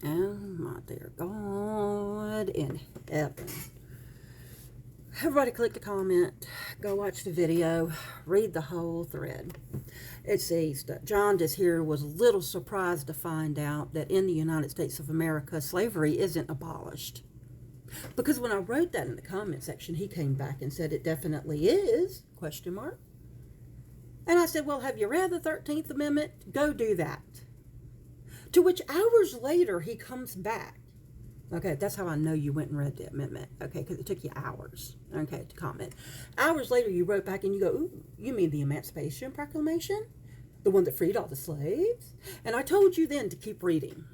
Oh my dear God in heaven. Everybody click the comment, go watch the video, read the whole thread. It says that Jaundice here was a little surprised to find out that in the United States of America, slavery isn't abolished. Because when I wrote that in the comment section, he came back and said it definitely is, question mark. And I said, well, have you read the 13th Amendment? Go do that. To which hours later, he comes back. Okay, that's how I know you went and read the amendment. Okay, because it took you hours, okay, to comment. Hours later, you wrote back and you go, ooh, you mean the Emancipation Proclamation? The one that freed all the slaves? And I told you then to keep reading.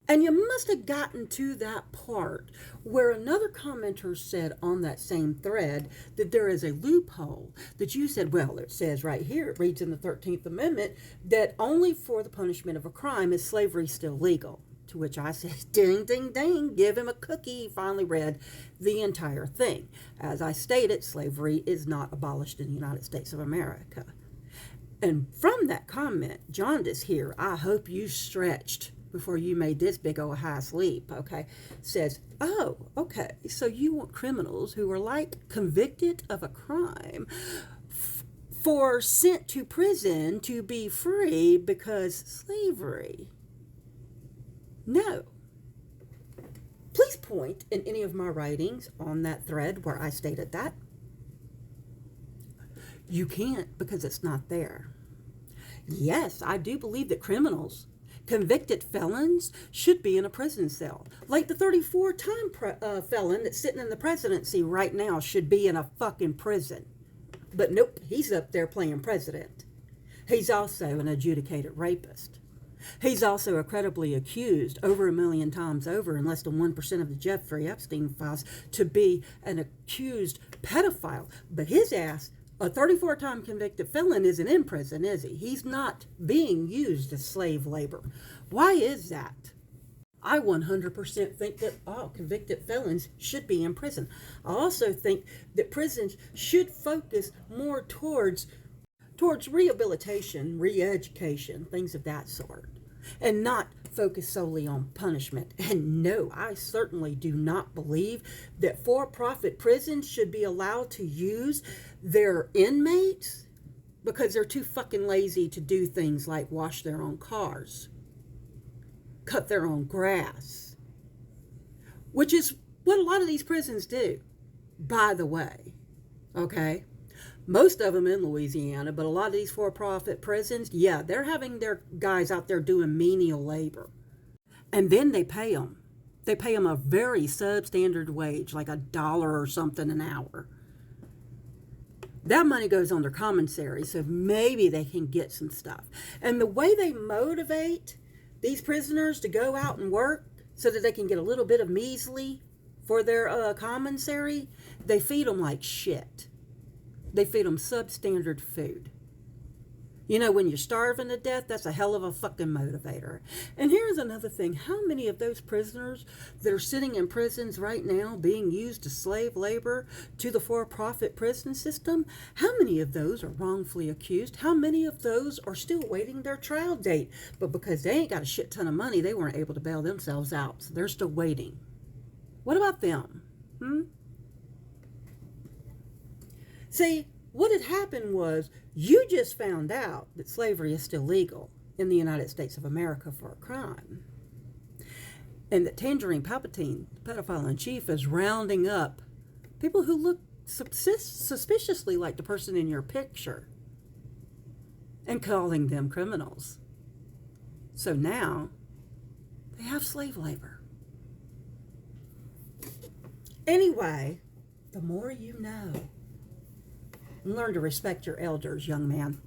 And you must have gotten to that part where another commenter said on that same thread that there is a loophole that you said, well, it says right here, it reads in the 13th Amendment that only for the punishment of a crime is slavery still legal. To which I said, ding, ding, ding, give him a cookie. He finally read the entire thing. As I stated, slavery is not abolished in the United States of America. And from that comment, Jaundice here, I hope you stretched before you made this big old high sleep, okay, says, oh, okay, so you want criminals who are like convicted of a crime for sent to prison to be free because slavery. No. Please point in any of my writings on that thread where I stated that. You can't because it's not there. Yes, I do believe that criminals, convicted felons, should be in a prison cell. Like the 34-time felon that's sitting in the presidency right now should be in a fucking prison. But nope, he's up there playing president. He's also an adjudicated rapist. He's also a credibly accused over 1 million times over in less than 1% of the Jeffrey Epstein files to be an accused pedophile. But his ass, a 34-time convicted felon, isn't in prison, is he? He's not being used as slave labor. Why is that? I 100% think that all convicted felons should be in prison. I also think that prisons should focus more towards rehabilitation, re-education, things of that sort, and not focus solely on punishment. And no, I certainly do not believe that for-profit prisons should be allowed to use their inmates because they're too fucking lazy to do things like wash their own cars, cut their own grass, which is what a lot of these prisons do, by the way, okay? Most of them in Louisiana, but a lot of these for-profit prisons, yeah, they're having their guys out there doing menial labor. And then they pay them. They pay them a very substandard wage, like $1 or something an hour. That money goes on their commissary, so maybe they can get some stuff. And the way they motivate these prisoners to go out and work so that they can get a little bit of measly for their commissary, they feed them like shit. They feed them substandard food. You know, when you're starving to death, that's a hell of a fucking motivator. And here's another thing. How many of those prisoners that are sitting in prisons right now being used as slave labor to the for-profit prison system, how many of those are wrongfully accused? How many of those are still waiting their trial date? But because they ain't got a shit ton of money, they weren't able to bail themselves out. So they're still waiting. What about them? See, what had happened was you just found out that slavery is still legal in the United States of America for a crime. And that Tangerine Palpatine, the pedophile in chief, is rounding up people who look suspiciously like the person in your picture and calling them criminals. So now they have slave labor. Anyway, the more you know. Learn to respect your elders, young man.